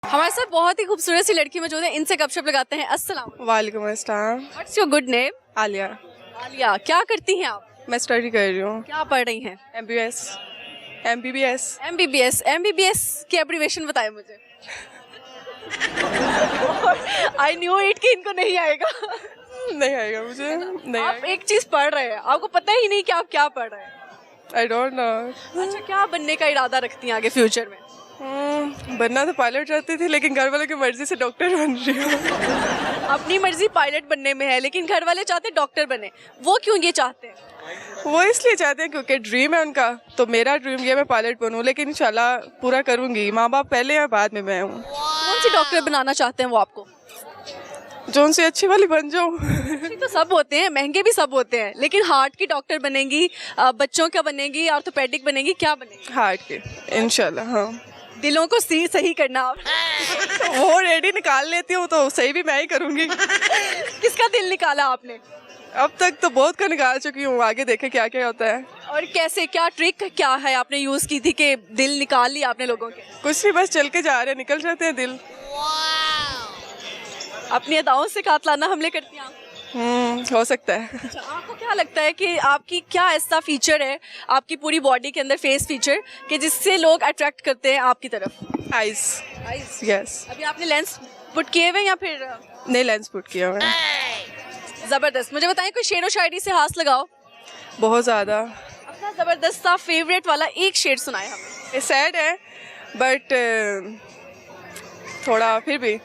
हमारे साथ बहुत ही खूबसूरत सी लड़की मौजूद है, इनसे गपशप लगाते हैं। अस्सलाम। वालेकुम अस्सलाम। What's your good name? Alia. Alia, क्या करती हैं आप? मैं स्टडी कर रही हूँ। क्या पढ़ रही हैं? MBBS। MBBS। MBBS। MBBS की एब्रीवेशन बताएं मुझे। आई न्यू इट कि इनको नहीं आएगा। नहीं आएगा मुझे, नहीं आप आएगा। एक चीज पढ़ रहे हैं, आपको पता ही नहीं कि आप क्या पढ़ रहे हैं। I don't know. अच्छा, क्या बनने का इरादा रखती हैं आगे फ्यूचर में? बनना तो पायलट रहती थी, लेकिन घर वालों की मर्जी से डॉक्टर बन रही हूँ। अपनी मर्जी पायलट बनने में है, लेकिन घर वाले चाहते हैं डॉक्टर बने। वो क्यों ये चाहते हैं? वो इसलिए चाहते हैं क्योंकि ड्रीम है उनका। तो मेरा ड्रीम ये मैं पायलट बनूँ, लेकिन इंशाल्लाह पूरा करूँगी। माँ बाप पहले हैं, बाद में मैं हूँ। कौन सी डॉक्टर बनाना चाहते हैं वो आपको? जो उनसे अच्छी वाली बन जाऊँ। अच्छे तो सब होते हैं, महंगे भी सब होते हैं, लेकिन हार्ट की डॉक्टर बनेंगी, बच्चों का बनेगी, ऑर्थोपेडिक बनेगी, क्या बनेगी? हार्ट के इंशाल्लाह। हाँ, दिलों को सही करना आप। वो रेडी निकाल लेती हूँ, तो सही भी मैं ही करूँगी। किसका दिल निकाला आपने? अब तक तो बहुत का निकाल चुकी हूँ, आगे देखे क्या क्या होता है। और कैसे, क्या ट्रिक क्या है आपने यूज की थी कि दिल निकाल लिया आपने लोगों के? कुछ नहीं, बस चल के जा रहे हैं, निकल जाते हैं दिल। अपनी अदाओं से कातलाना हमले करती हैं आप? हो सकता है। अच्छा, आपको क्या लगता है कि आपकी क्या ऐसा फीचर है आपकी पूरी बॉडी के अंदर, फेस फीचर, कि जिससे लोग अट्रैक्ट करते हैं आपकी तरफ? आइज। आइज। यस। अभी आपने लेंस पुट किए हुए या फिर? नहीं, लेंस पुट किया हुआ है। जबरदस्त। मुझे बताएं, कोई शेर व शायरी से हाथ लगाओ। बहुत ज़्यादा। अपना जबरदस्त सा फेवरेट वाला एक शेर सुनाए हमें। ये सैड है, बट थोड़ा फिर भी।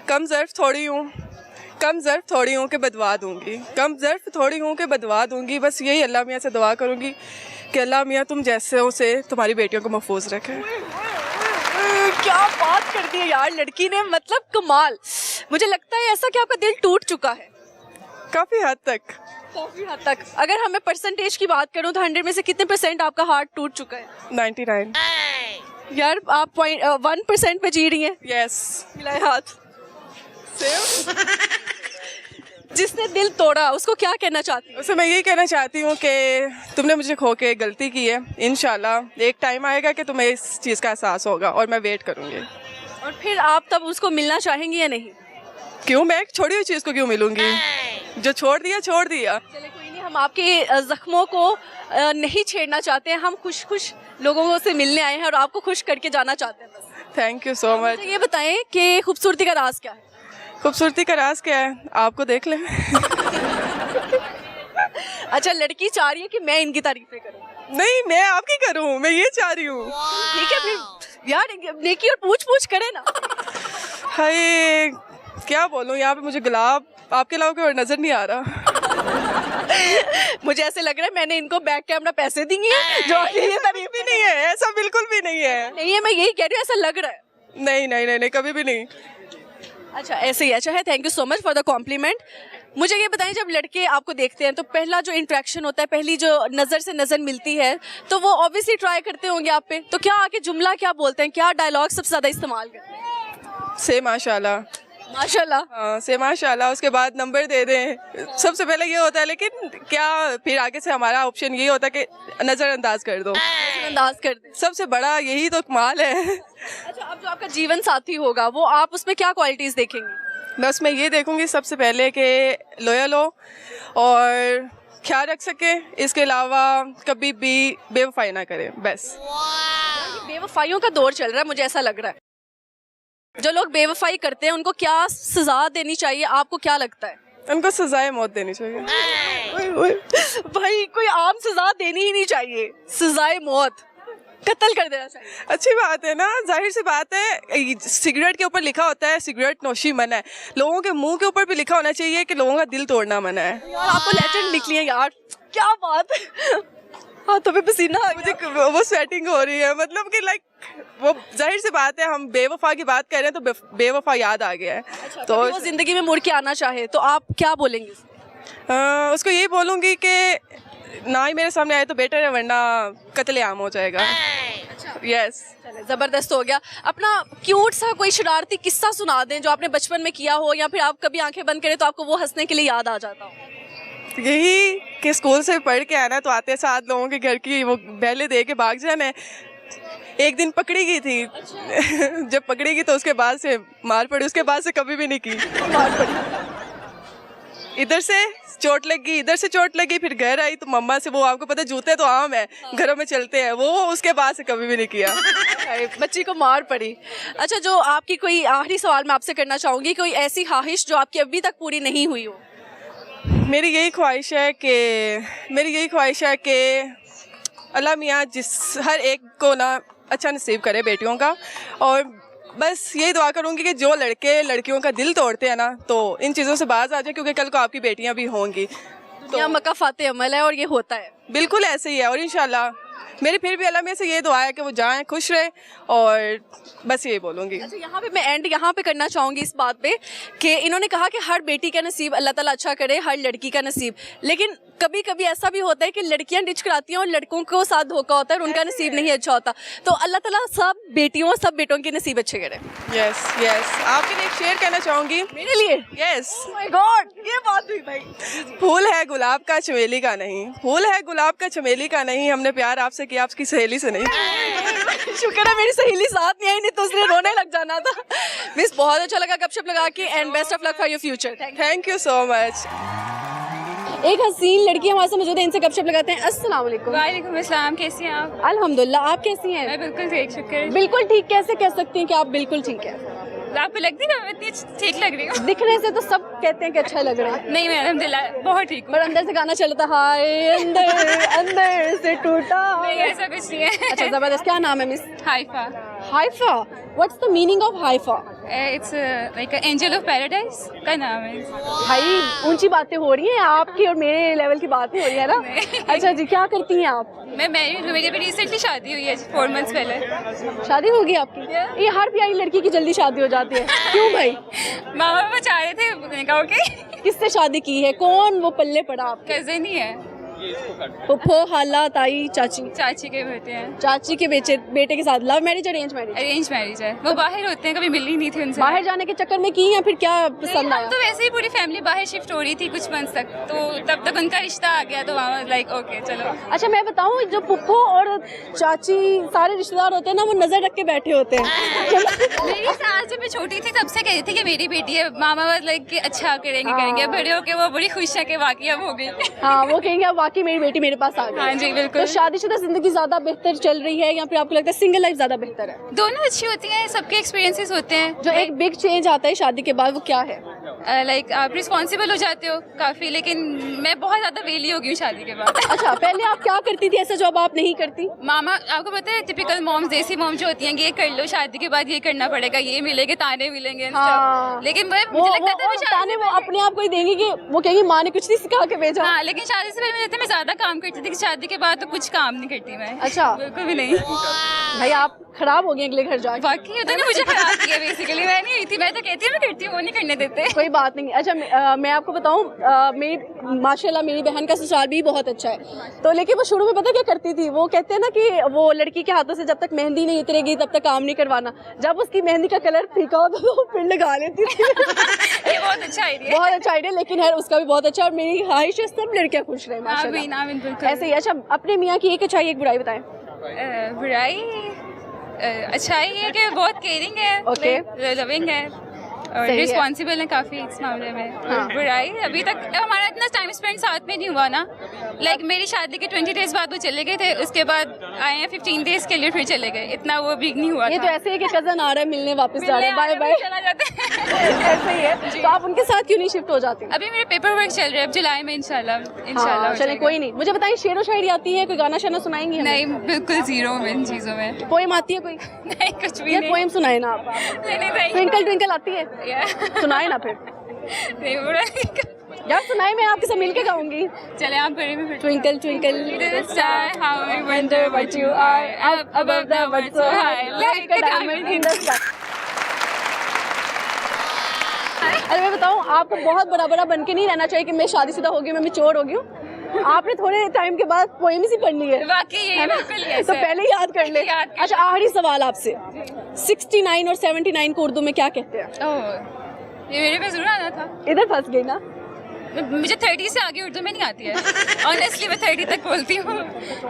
कम ज़र्फ थोड़ी हूँ, कम ज़र्फ थोड़ी हूँ कि बदवा दूँगी, कम ज़र्फ थोड़ी हूँ कि बदवा दूँगी। बस यही अल्लाह मियाँ से दुआ करूँगी कि अल्लाह मियाँ तुम जैसे हो से तुम्हारी बेटियों को महफूज रखे। क्या बात कर दी है यार लड़की ने, मतलब कमाल। मुझे लगता है ऐसा कि आपका दिल टूट चुका है काफ़ी हद तक। काफी हद तक। अगर हमें परसेंटेज की बात करूं तो 100 में से कितने परसेंट आपका हार्ट टूट चुका है? 99। यार आप 1% में जी रही हैं। यस। मिलाए हाथ। जिसने दिल तोड़ा उसको क्या कहना चाहती है? उसे मैं यही कहना चाहती हूँ कि तुमने मुझे खो के गलती की है। इंशाल्लाह एक टाइम आएगा कि तुम्हें इस चीज़ का एहसास होगा, और मैं वेट करूँगी। और फिर आप तब उसको मिलना चाहेंगी या नहीं? क्यों, मैं एक छोड़ी हुई चीज़ को क्यों मिलूंगी? जो छोड़ दिया छोड़ दिया। चले कोई नहीं, हम आपके जख्मों को नहीं छेड़ना चाहते हैं। हम खुश लोगों से मिलने आए हैं और आपको खुश करके जाना चाहते हैं बस। Thank you so much. मुझे ये बताएं कि खूबसूरती का राज क्या है? खूबसूरती का राज क्या है, आपको देख लें। अच्छा, लड़की चाह रही है कि मैं इनकी तारीफें करूं। नहीं, मैं आपकी करूं, मैं ये चाह रही हूँ। ठीक है फिर यार, नेकी और पूछ करे ना। हाय, क्या बोलूं, यहाँ पे मुझे गुलाब आपके अलावा कोई और नजर नहीं आ रहा। मुझे ऐसे लग रहा है मैंने इनको बैक कैमरा पैसे दिए हैं जो ये तारीफ भी नहीं है, ऐसा बिल्कुल भी नहीं है। नहीं है, मैं यही कह रही हूँ, ऐसा लग रहा है। नहीं नहीं नहीं नहीं, कभी भी नहीं। अच्छा, ऐसे ही अच्छा है। Thank you so much for the compliment. मुझे ये बताएं, जब लड़के आपको देखते हैं तो पहला जो इंटरेक्शन होता है, पहली जो नज़र से नज़र मिलती है, तो वो ऑब्वियसली ट्राई करते होंगे आप पे, तो क्या आके जुमला क्या बोलते हैं, क्या डायलॉग सबसे ज़्यादा इस्तेमाल करते हैं? से माशाल्लाह। माशाल्लाह। हाँ, से माशाल्लाह। उसके बाद नंबर दे दें, सबसे पहले ये होता है। लेकिन क्या फिर आगे से हमारा ऑप्शन ये होता है कि नज़रअंदाज कर दो, नज़रअंदाज कर दे। सबसे बड़ा यही तो कमाल है। अच्छा, अब जो आपका जीवन साथी होगा वो आप उसमें क्या क्वालिटीज़ देखेंगे? मैं उसमें ये देखूंगी सबसे पहले कि लॉयल हो और ख्याल रख सके। इसके अलावा कभी भी बेवफाई ना करे, बस। बेवफाइयों का दौर चल रहा है, मुझे ऐसा लग रहा है। जो लोग बेवफाई करते हैं उनको क्या सजा देनी चाहिए, आपको क्या लगता है? उनको सजाए मौत देनी चाहिए। भाई, कोई आम सजा देनी ही नहीं चाहिए, सजाए मौत, कत्ल कर देना चाहिए। अच्छी बात है ना, जाहिर सी बात है। सिगरेट के ऊपर लिखा होता है सिगरेट नोशी मना है, लोगों के मुंह के ऊपर भी लिखा होना चाहिए कि लोगों का दिल तोड़ना मना है। यार आपको लेजेंड निकली है यार, क्या बात है। हाथों पे पसीना आ गया। मुझे वो स्वेटिंग हो रही है, मतलब कि लाइक वो जाहिर सी बात है, हम बेवफा की बात कर रहे हैं तो बेवफा याद आ गया है। अच्छा, तो वो जिंदगी में मुड़ के आना चाहे तो आप क्या बोलेंगे? उसको ये बोलूँगी कि ना ही मेरे सामने आए तो बेटर है, वरना कत्लेआम हो जाएगा। यस। चले, जबरदस्त हो गया। अपना क्यूट सा कोई शरारती किस्सा सुना दें जो आपने बचपन में किया हो, या फिर आप कभी आंखें बंद करें तो आपको वो हंसने के लिए याद आ जाता हो। यही कि स्कूल से पढ़ के आना तो आते साथ लोगों के घर की वो बेलें दे के भाग जाना है। एक दिन पकड़ी गई थी। जब पकड़ी गई तो उसके बाद से मार पड़ी, उसके बाद से कभी भी नहीं की मार पड़ी। इधर से चोट लगी, इधर से चोट लगी, फिर घर आई तो मम्मा से, वो आपको पता है जूते तो आम है, घरों में चलते हैं, वो उसके बाद से कभी भी नहीं किया। बच्ची को मार पड़ी। अच्छा, जो आपकी कोई आखिरी सवाल मैं आपसे करना चाहूँगी, कोई ऐसी ख्वाहिश जो आपकी अभी तक पूरी नहीं हुई हो? मेरी यही ख्वाहिश है कि अल्लाह मियाँ हर एक को ना अच्छा नसीब करे बेटियों का, और बस यही दुआ करूँगी कि जो लड़के लड़कियों का दिल तोड़ते हैं ना, तो इन चीज़ों से बाज आ जाए, क्योंकि कल को आपकी बेटियाँ भी होंगी। तो मक्का फाते अमल है और ये होता है। बिल्कुल ऐसे ही है, और इंशाल्लाह मेरी फिर भी अल्लाह में से ये दुआ है कि वो जाएं खुश रहे, और बस यही बोलूँगी। अच्छा, यहाँ पे मैं एंड यहाँ पे करना चाहूँगी इस बात पे कि इन्होंने कहा कि हर बेटी का नसीब अल्लाह ताला अच्छा करे, हर लड़की का नसीब, लेकिन कभी कभी ऐसा भी होता है कि लड़कियां डिच कराती हैं और लड़कों को साथ धोखा होता है और उनका नसीब नहीं अच्छा होता। तो अल्लाह ताला सब बेटियों सब बेटों के नसीब अच्छे करे। यस यस, आपके लिए एक शेर कहना चाहूँगी। मेरे लिए? यस। माय गॉड, ये बात हुई भाई। फूल है गुलाब का चमेली का नहीं, फूल है गुलाब का चमेली का नहीं, हमने प्यार आपसे किया आपकी सहेली से नहीं। शुक्र है मेरी सहेली साथ नहीं आई, नहीं तो उसने रोने लग जाना था। मिस, बहुत अच्छा लगा गपशप लगा के, and best of luck for your future. Thank you so much. एक हसीन लड़की हमारे साथ मौजूद है, इनसे गपशप लगाते हैं। अस्सलाम वालेकुम। वालेकुम अस्सलाम, कैसी हैं आप? अल्हम्दुलिल्लाह, आप कैसी हैं? मैं बिल्कुल ठीक, शुक्र। बिल्कुल ठीक कैसे कह सकती हैं कि आप बिल्कुल ठीक है? आपको लगती है मैं इतनी ठीक लग रही हूँ? दिखने से तो सब कहते हैं कि अच्छा लग रहा है। नहीं, मैं अल्हम्दुलिल्लाह बहुत ठीक हूँ। पर अंदर से गाना चलता, हाय अंदर अंदर से टूटा। नहीं, ऐसा कुछ नहीं है। अच्छा, जबरदस्त। क्या नाम है miss? Haifa. Haifa? What's the meaning of Haifa? It's like angel of paradise का नाम है। भाई ऊंची बातें हो रही हैं, आपकी और मेरे लेवल की बात नहीं हो रही है ना। अच्छा जी, क्या करती हैं आप? मैं मैरिड हूँ, मेरी अभी रिसेंटली शादी हुई है 4 months पहले। शादी हो गई आपकी? ये हर प्यारी लड़की की जल्दी शादी हो जाती है, क्यों भाई? मामा पापा चाह रहे थे, मैंने कहा ओके। किससे शादी की है? कौन वो पल्ले पड़ा आपके? कजन ही है, फुफ्फो, खाला, ताई, चाची? चाची के बेटे हैं। चाची के बेटे के साथ। Love marriage arrange marriage? Arrange marriage है। वो बाहर होते हैं, कभी मिली नहीं थी उनसे। बाहर जाने के चक्कर में की या फिर क्या पसंद आया? तो वैसे ही पूरी फैमिली बाहर शिफ्ट हो रही थी कुछ मंथ्स तक, तो तब तक उनका रिश्ता आ गया, तो वहाँ लाइक ओके चलो। अच्छा, मैं बताऊँ, जो फुफ्फो और चाची सारे रिश्तेदार होते हैं ना, वो नजर रख के बैठे होते हैं। मेरी सास जब मैं छोटी थी तब से कहती थी कि मेरी बेटी है, मामा बस लाइक कि अच्छा करेंगे, बड़े होके वो बड़ी खुश है कि वाकई अब हो गई। हाँ, वो कहेंगे अब वाकई मेरी बेटी मेरे पास आ गई। हाँ जी, बिल्कुल। तो शादीशुदा जिंदगी ज्यादा बेहतर चल रही है या फिर आपको लगता है सिंगल लाइफ ज्यादा बेहतर है? दोनों अच्छी होती हैं, सबके एक्सपीरियंसेस होते हैं। जो एक बिग चेंज आता है शादी के बाद, वो क्या है? लाइक आप रिस्पॉन्सिबल हो जाते हो काफी, लेकिन मैं बहुत ज्यादा वेली हो गई हूँ शादी के बाद। अच्छा, पहले आप क्या करती थी ऐसा जो अब आप नहीं करती? मामा, आपको पता है टिपिकल मॉम्स, देसी मॉम जो होती हैं, ये कर लो शादी के बाद, ये करना पड़ेगा, ये मिलेंगे, ताने मिलेंगे। हाँ। लेकिन मुझे लगता था वो ताने वो अपने आप को ही देंगे कि वो कहेंगे माँ ने कुछ नहीं सिखा के भेजा। हाँ, लेकिन शादी से पहले मुझे लगता है मैं ज्यादा काम करती थी, शादी के बाद तो कुछ काम नहीं करती मैं। अच्छा, बिल्कुल भी नहीं। भाई आप खराब हो गए अगले घर जाके। बाकी उन्होंने मुझे खराब किया बेसिकली, मैं नहीं हुई थी, मैं तो कहती हूँ मैं करती हूँ, वो नहीं करने देते। कोई बात नहीं। अच्छा, मैं आपको बताऊं, मेरी माशाल्लाह मेरी बहन का ससुराल भी बहुत अच्छा है। तो लेकिन वो शुरू में पता क्या करती थी, वो कहते हैं ना कि वो लड़की के हाथों से जब तक मेहंदी नहीं उतरेगी तब तक काम नहीं करवाना। जब उसकी मेहंदी का कलर फीका होता तो वो फिर लगा लेती थी। ये बहुत अच्छा आइडिया, बहुत अच्छा आइडिया, लेकिन है उसका भी बहुत अच्छा। और मेरी ख्वाहिश है सब लड़कियां खुश रहे माशाल्लाह। ऐसे ही। अच्छा, अपने मियाँ की एक अच्छाई एक बुराई बताएं। बुराई अच्छाई है कि बहुत केयरिंग है, Okay. लविंग है और सही है। रिस्पॉन्सिबल है काफी इस मामले में। हाँ। बुराई अभी तक हमारा इतना टाइम स्पेंड साथ में नहीं हुआ ना। लाइक मेरी शादी के 20 days बाद वो चले गए थे, उसके बाद आए हैं 15 days के लिए, फिर चले गए, इतना वो भी नहीं हुआ ये था। तो ऐसे है कि कजन आ रहा है मिलने, वापस जा रहे हैं, बाय बाय, चला जाते हैं। ऐसे ही है। तो आप उनके साथ क्यों नहीं शिफ्ट हो जाती? अभी मेरे पेपर वर्क चल रहे हैं, अब जुलाई में इंशाल्लाह हाँ, हो चले जाएगा। कोई नहीं। मुझे बताइए, शेरो शायरी आती है? कोई गाना शाना सुनाएंगी हमें? नहीं, बिल्कुल जीरो में इन चीजों में। पोएम आती है कोई? नहीं, कुछ भी ये नहीं। पोएम सुनाए ना आप। नहीं, ट्विंकल ट्विंकल आती है? Yeah. सुनाए ना फिर। नहीं, बुरा नहीं। यार सुनाए, मैं आपके साथ मिलके गाऊंगी। चले आप करें में फिर। Twinkle twinkle Little star, how I wonder what you are, up above the world so high, like a diamond in the sky. अरे मैं बताऊँ, आपको बहुत बड़ा बड़ा बन के नहीं रहना चाहिए कि मैं शादीशुदा हो गई, मैं मैच्योर हो गई हूँ। आपने थोड़े टाइम के बाद पोएम ही पढ़नी है। वाकई ये बिल्कुल तो ऐसा है। पहले याद कर ले। याद कर। अच्छा, आखिरी सवाल आपसे, 69 और 79 को उर्दू में क्या कहते हैं? ओह, ये मेरे पे जरूर आना था। इधर फंस गई ना। मुझे 30 से आगे उर्दू में नहीं आती है ऑनेस्टली, मैं 30 तक बोलती हूँ।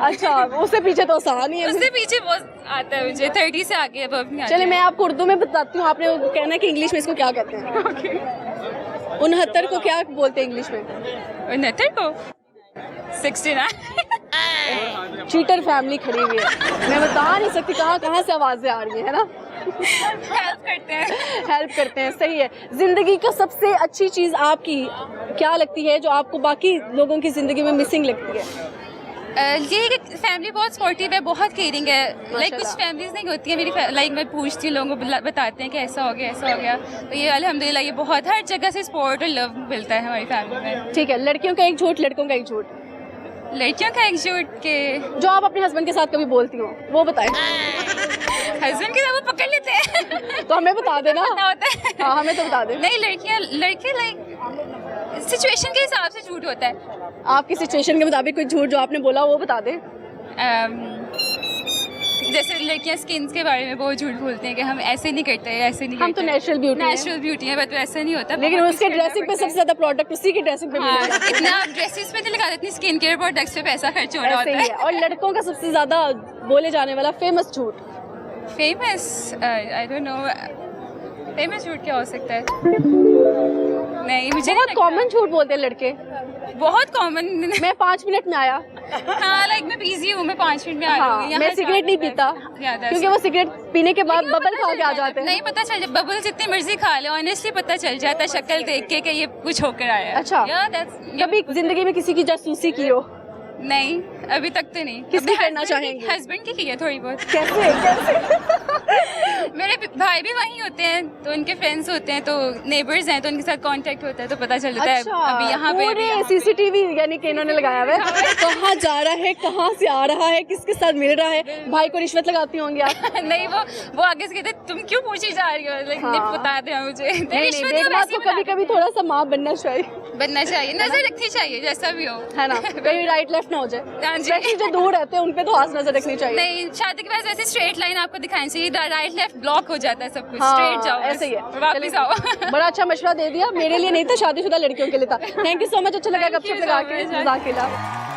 अच्छा, उससे पीछे तो आसान ही है। उससे पीछे बहुत आता है मुझे, 30 से आगे अब नहीं आता। चलिए मैं आपको उर्दू में बताती हूँ, आपने कहना है कि इंग्लिश में इसको क्या कहते हैं। 69 को क्या बोलते हैं इंग्लिश में? 69 को 69। चीटर फैमिली खड़ी हुई है, मैं बता नहीं सकती कहाँ कहाँ से आवाज़ें आ रही है ना। हेल्प करते हैं। हेल्प करते हैं, सही है। ज़िंदगी का सबसे अच्छी चीज़ आपकी क्या लगती है जो आपको बाकी लोगों की ज़िंदगी में मिसिंग लगती है? ये कि फैमिली बहुत सपोर्टिव है, बहुत केयरिंग है। लाइक कुछ फैमिलीज नहीं होती है मेरी, लाइक मैं पूछती हूँ, लोगों को बताते हैं कि ऐसा हो गया ऐसा हो गया, तो ये अल्हम्दुलिल्लाह ये बहुत हर जगह से सपोर्ट और लव मिलता है हमारी फैमिली में। ठीक है, लड़कियों का एक झूठ, लड़कों का एक झूठ। लड़कियों का एक झूठ के जो आप अपने हस्बैंड के साथ कभी बोलती हो वो बताएं। हस्बैंड के साथ वो पकड़ लेते हैं। तो हमें बता देना। पता होता है। हाँ, हमें तो बता दे। नहीं, लड़के लाइक सिचुएशन के हिसाब से झूठ होता है। आपकी सिचुएशन के मुताबिक कोई झूठ जो आपने बोला वो बता दें। जैसे लड़कियां स्किन के बारे में बहुत झूठ बोलते हैं कि हम ऐसे नहीं करते, ऐसे नहीं हम तो नेचुरल ब्यूटी है, बट ऐसा नहीं होता। लेकिन उसके ड्रेसिंग पे सबसे ज्यादा प्रोडक्ट उसी की ड्रेसिंग पे मिलेगा। इतना ड्रेसेस पे नहीं लगाते, इतनी स्किन केयर प्रोडक्ट्स पे पैसा खर्च हो रहा ऐसे होता ही है। है। और लड़कों का सबसे ज्यादा बोले जाने वाला फेमस झूठ? Famous I don't know, famous झूठ क्या हो सकता है? नहीं, मुझे बहुत कॉमन झूठ बोलते हैं लड़के, बहुत कॉमन। मैं 5 मिनट में आया। हाँ, लाइक मैं बिजी हूँ, मैं 5 मिनट में आ हाँ, जाऊंगी। मैं सिगरेट नहीं पीता क्योंकि वो सिगरेट पीने के बाद बबल खा के आ जाते हैं। नहीं पता चल जाए, बबल जितनी मर्जी खा ले, ऑनेस्टली पता चल जाता है शक्ल देख के कि ये कुछ होकर आया है। अच्छा, कभी जिंदगी में किसी की जासूसी की हो? नहीं, अभी तक तो नहीं। किसकी करना चाहेंगे? हस्बैंड की है थोड़ी बहुत। कैसे? मेरे भाई भी वहीं होते हैं, तो उनके फ्रेंड्स होते हैं, तो नेबर्स हैं, तो उनके साथ कांटेक्ट होता है, तो पता चल जाता है। अभी यहाँ पे पूरे सीसीटीवी यानी कि इन्होंने लगाया हुआ है, कहाँ जा रहा है, कहाँ से आ रहा है, किसके साथ मिल रहा है। भाई को रिश्वत लगाती होंगी आप? नहीं, वो आगे से कहते तुम क्यों पूछी जा रही हो, लाइक बता दे मुझे। नहीं, कभी कभी थोड़ा सा माँ बनना चाहिए, नजर रखनी चाहिए जैसा भी हो, है ना, कहीं राइट लेफ्ट ना हो जाए। हाँ जी। वैसे जो दूर रहते हैं उन पे तो खास नजर रखनी चाहिए। नहीं, शादी के बाद ऐसे स्ट्रेट लाइन आपको दिखानी चाहिए, राइट लेफ्ट ब्लॉक हो जाता है सब कुछ। हाँ, स्ट्रेट जाओ, ऐसे ही है। वापस आओ। बड़ा अच्छा मशवरा दे दिया, मेरे लिए नहीं था, शादीशुदा लड़कियों के लिए था। थैंक यू सो मच, अच्छा लगा, गपशप लगा के, जज़ाकिल्लाह।